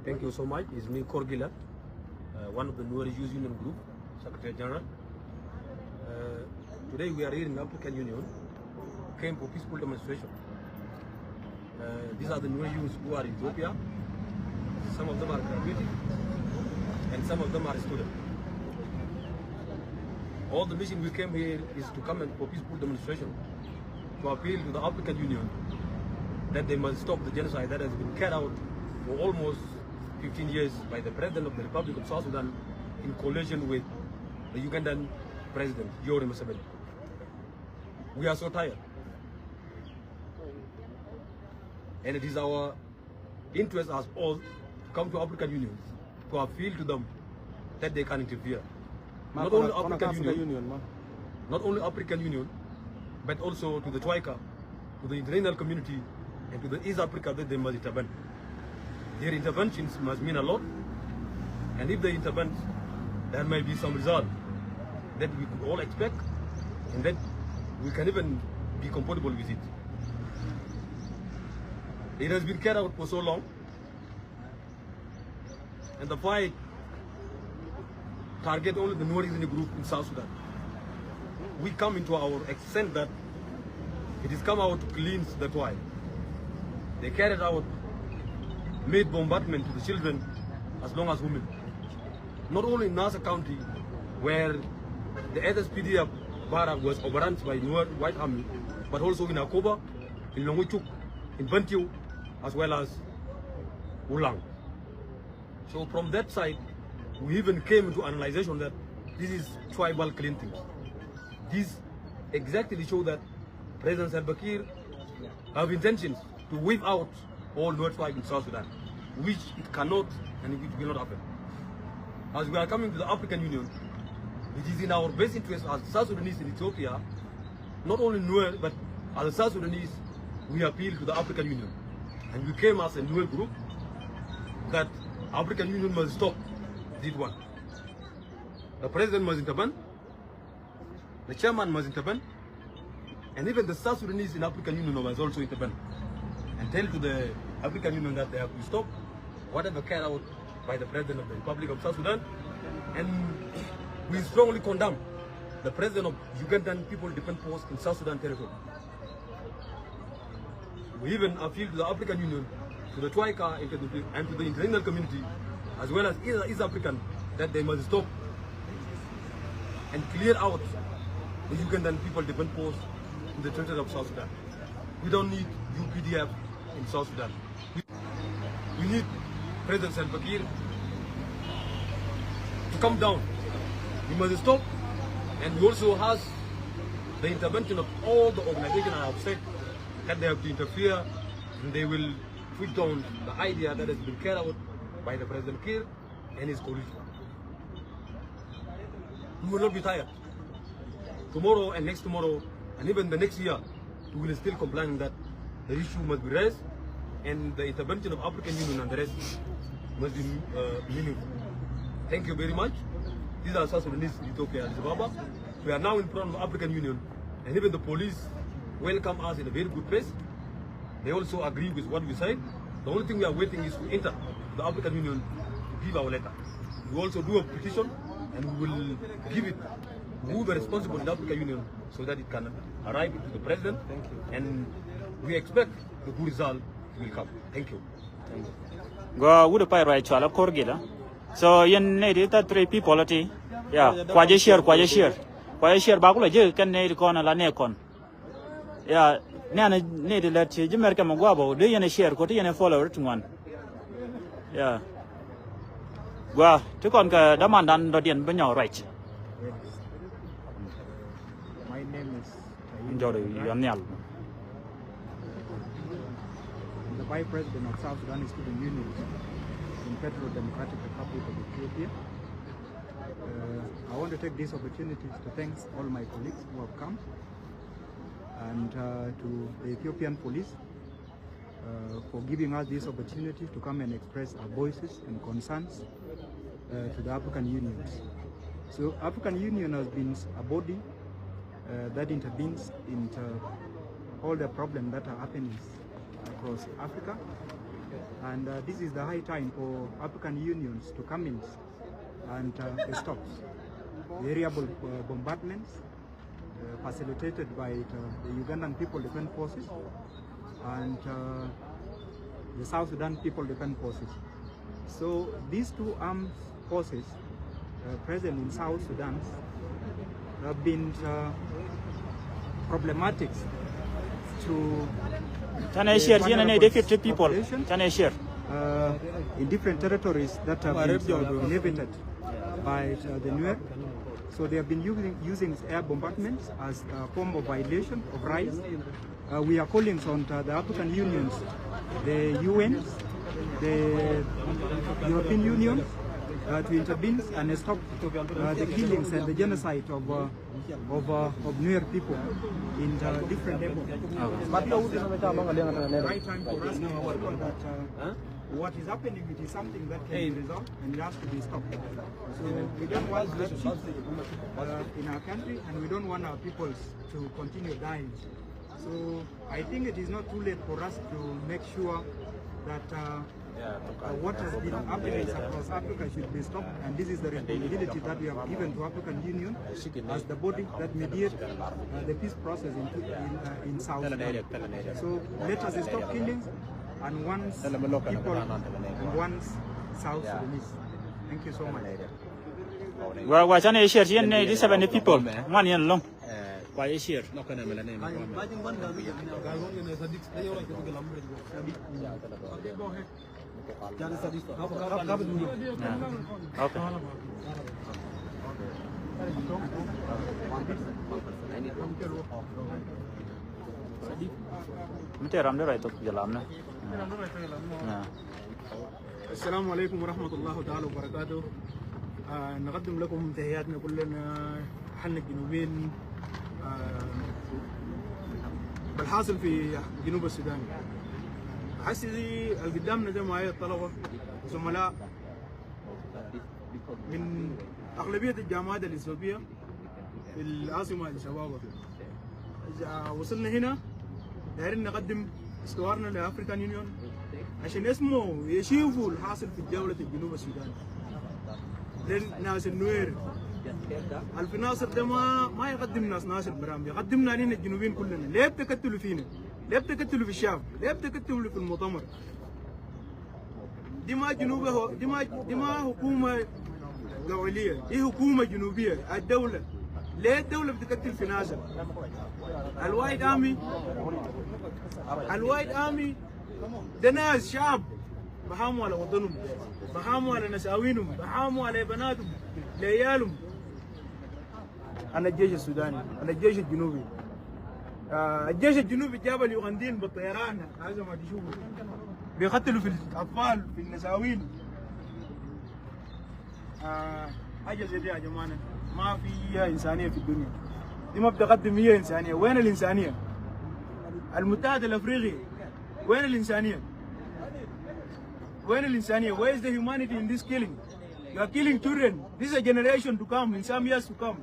Thank you so much. It's me, Korgila, one of the Nuer Youth Union Group, Secretary General. Today we are here in the African Union, came for peaceful demonstration. These are the Nuer youths who are in Ethiopia. Some of them are graduating, and some of them are students. All the mission we came here is to come and for peaceful demonstration, to appeal to the African Union that they must stop the genocide that has been carried out for almost 15 years by the President of the Republic of South Sudan in coalition with the Ugandan President, Yoweri Museveni. We are so tired. And it is our interest as all to come to African Union to appeal to them that they can interfere. Not only African Union, but also to the Troika, to the international community, and to the East Africa that they must intervene. Their interventions must mean a lot, and if they intervene, there may be some result that we could all expect, and that we can even be comfortable with it. It has been carried out for so long, and the fight target only the Nuer ethnic group in South Sudan. We come into our extent that it is come out to cleanse the tribe. They carried out, made bombardment to the children as long as women. Not only in Nasa County, where the SSPDF barrack was overrun by Nuer White Army, but also in Akoba, in Longuchuk, in Bantiu, as well as Ulang. So from that side, we even came into analyzation that this is tribal cleansing. This exactly show that President Salva Kiir have intentions to wipe out all Nuer tribes in South Sudan, which it cannot and it will not happen. As we are coming to the African Union, it is in our best interest as South Sudanese in Ethiopia, not only Nuer, but as South Sudanese, we appeal to the African Union. And we came as a Nuer group that African Union must stop this one. The President must intervene, the Chairman must intervene, and even the South Sudanese in African Union must also intervene and tell to the African Union that they have to stop whatever carried out by the President of the Republic of South Sudan. And we strongly condemn the President of Ugandan People Defense Force in South Sudan territory. We even appeal to the African Union, to the Troika, and to the international community, as well as East African, that they must stop and clear out the Ugandan People Defense Force in the territory of South Sudan. We don't need UPDF in South Sudan. We need President Salva Kiir to come down. He must stop, and we also has the intervention of all the organizations I have said that they have to interfere, and they will put down the idea that has been carried out by the President Kiir and his coalition. We will not be tired. Tomorrow and next tomorrow, and even the next year, we will still complain that the issue must be raised, and the intervention of African Union and the rest must be meaningful. Thank you very much. These are South Sudanese in Ethiopia, Addis Ababa. We are now in front of the African Union, and even the police welcome us in a very good place. They also agree with what we said. The only thing we are waiting is to enter the African Union to give our letter. We also do a petition, and we will give it who the responsible in the African Union so that it can arrive to the President. Thank you. And we expect the good result will come. Thank you. Thank you. Go would pay right to Korgila. So you need that 3 people at yeah, quite share, Bakula, you can need con a lanecon. Yeah, Nana need let you American Maguabo, do you and share, Coty and a follower to one. Yeah. Well, to conquer the man done Dodian Benyo, right? My name is Yonial. The Vice President of South Sudan Student Union in Federal Democratic Republic of Ethiopia. I want to take this opportunity to thank all my colleagues who have come, and to the Ethiopian police for giving us this opportunity to come and express our voices and concerns to the African Union. So African Union has been a body that intervenes into all the problems that are happening across Africa, And this is the high time for African unions to come in and stop the aerial bombardments facilitated by the Ugandan People Defense Forces and the South Sudan People Defense Forces. So these two armed forces present in South Sudan have been problematic to the 50 people in different territories that have been inhabited by the Nuer. So they have been using air bombardments as a form of violation of rights. We are calling on the African unions, the UN, the European Union to intervene and stop the killings and the genocide of Nuer people in different neighborhoods. Right time for us that what is happening, it is something that can be resolved and it has to be stopped. So we don't want bloodshed in our country, and we don't want our peoples to continue dying. So I think it is not too late for us to make sure that what has been happening across Africa should be stopped, and this is the responsibility that we have given to African Union as the body that mediates the peace process in South Sudan. So let us stop killings and once people and once South Sudanese. Thank you so much. Well, what's an issue? 70 people. 1 year long. Why is here? السلام عليكم ورحمة الله تعالى وبركاته. نقدم لكم تحياتنا كلنا حنا الجنوبين بالحاصل في جنوب السودان. حسي دي القدامنا ده معايا الطلبة وزملاء من أغلبية الجامعات الإثيوبية في العاصمة أديس أبابا. وصلنا هنا دايرين نقدم استوارنا لأفريكان يونيون عشان يسمعوا يشوفوا الحاصل في جولة جنوب السودان. لناس النوير الف ناصر ده ما يقدم ناس ناصر برام، يقدمنا لنا الجنوبيين كلنا. ليه بتقتلوا فينا؟ ليه بتقتلوا في الشعب؟ ليه بتقتلوا في المؤتمر؟ دي ما جنوب، دي ما حكومة قبلية، دي حكومة جنوبية. الدولة ليه الدولة بتقتل في ناصر؟ الوايت آمي ده ناس شعب بحاموا على وطنهم، بحاموا على نساوينهم، بحاموا على بناتهم لعيالهم. أنا الجيش السوداني، أنا الجيش الجنوبي. الجيش الجنوبي جاب اليوغنديين بالطيران، هذا ما تشوفوا بيقتلوا في الأطفال في النساوين. حاجة زي دي يا جماعة ما في إنسانية في الدنيا. دي ما بتقدم هي إنسانية. وين الإنسانية؟ المتحد الأفريقي وين الإنسانية؟ Where is the humanity in this killing? You are killing children. This is a generation to come, in some years to come.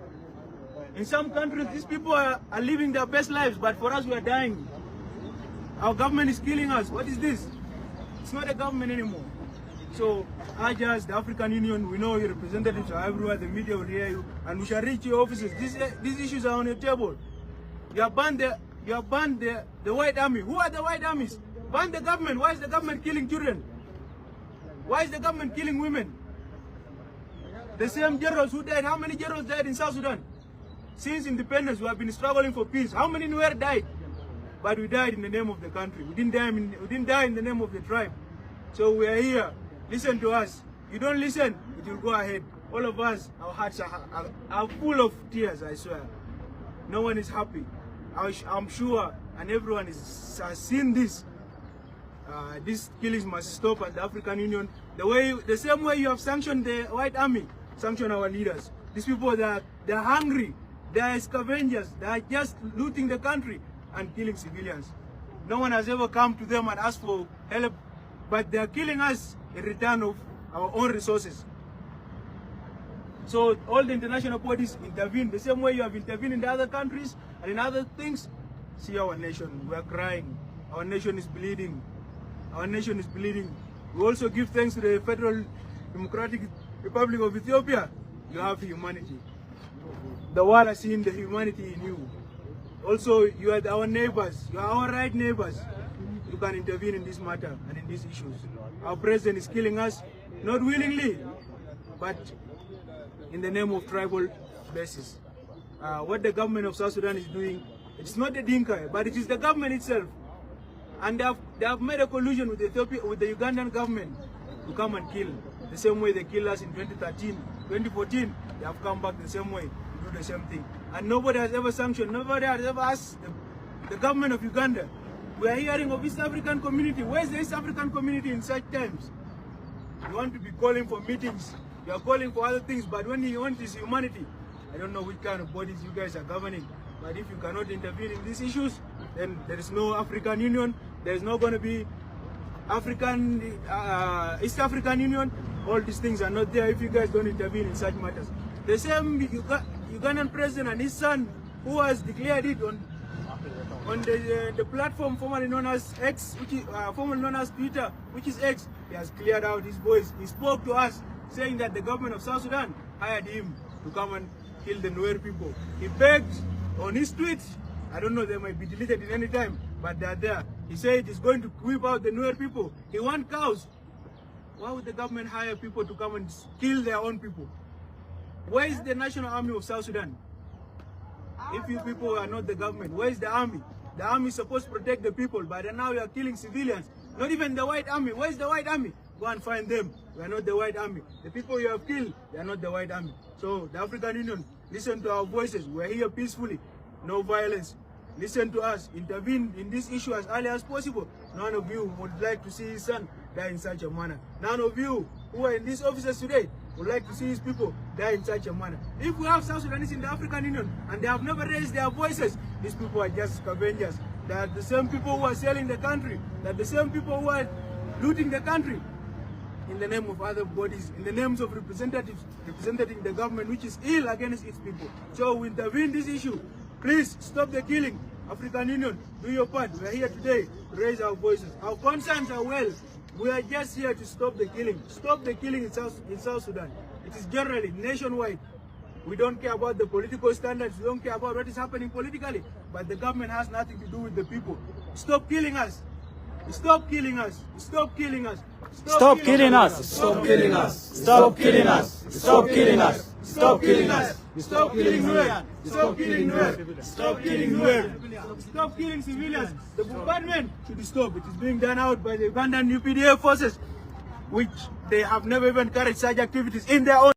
In some countries, these people are living their best lives, but for us, we are dying. Our government is killing us. What is this? It's not a government anymore. So, I just, the African Union, we know your representatives are everywhere, the media will hear you, and we shall reach your offices. These issues are on your table. You have banned the White Army. Who are the White Armies? Ban the government. Why is the government killing children? Why is the government killing women? The same generals who died, how many generals died in South Sudan? Since independence, we have been struggling for peace. How many Nuer died? But we died in the name of the country. We didn't die in the name of the tribe. So we are here. Listen to us. You don't listen, it will go ahead. All of us, our hearts are full of tears, I swear. No one is happy. I'm sure, and everyone has seen this. These killings must stop at the African Union. The same way you have sanctioned the White Army, sanction our leaders. These people, they're hungry, they're scavengers, they're just looting the country and killing civilians. No one has ever come to them and asked for help, but they're killing us in return of our own resources. So all the international bodies intervene the same way you have intervened in the other countries and in other things. See our nation, we are crying. Our nation is bleeding. Our nation is bleeding. We also give thanks to the Federal Democratic Republic of Ethiopia. You have humanity. The world has seen the humanity in you. Also, you are our neighbors. You are our right neighbors. You can intervene in this matter and in these issues. Our president is killing us, not willingly, but in the name of tribal basis. What the government of South Sudan is doing, it's not the Dinka, but it is the government itself. And they have made a collusion with Ethiopia, with the Ugandan government to come and kill. The same way they killed us in 2013, 2014, they have come back the same way to do the same thing. And nobody has ever sanctioned, nobody has ever asked the government of Uganda. We are hearing of East African community. Where's the East African community in such times? You want to be calling for meetings, you are calling for other things, but when you want is humanity, I don't know which kind of bodies you guys are governing, but if you cannot intervene in these issues, then there is no African Union, there is not going to be East African Union. All these things are not there if you guys don't intervene in such matters. The same Ugandan president and his son, who has declared it on the platform formerly known as X, which is formerly known as Twitter, which is X, he has cleared out his voice. He spoke to us saying that the government of South Sudan hired him to come and kill the Nuer people. He begged on his tweets, I don't know, they might be deleted in any time, but they're there. He said he's going to whip out the Nuer people. He wants cows. Why would the government hire people to come and kill their own people? Where is the National Army of South Sudan? If you people are not the government, where is the army? The army is supposed to protect the people, but now you are killing civilians. Not even the white army. Where is the white army? Go and find them. We are not the white army. The people you have killed, they are not the white army. So the African Union, listen to our voices. We are here peacefully. No violence. Listen to us. Intervene in this issue as early as possible. None of you would like to see his son die in such a manner. None of you who are in these offices today would like to see his people die in such a manner. If we have South Sudanese in the African Union and they have never raised their voices, these people are just scavengers. They are the same people who are selling the country. They are the same people who are looting the country in the name of other bodies, in the names of representatives representing the government, which is ill against its people. So we intervene in this issue. Please stop the killing. African Union, do your part. We are here today to raise our voices. Our concerns are well. We are just here to stop the killing. Stop the killing in South Sudan. It is generally nationwide. We don't care about the political standards. We don't care about what is happening politically. But the government has nothing to do with the people. Stop killing us. Stop killing us. Stop killing us. Stop killing us. Stop killing us. Stop killing us. Stop killing us. Stop killing us. Stop killing Nuer. Stop killing Nuer. Stop killing Nuer. Stop killing civilians. The bombardment should stop. It is being done out by the Ugandan UPDF forces, which they have never even carried such activities in their own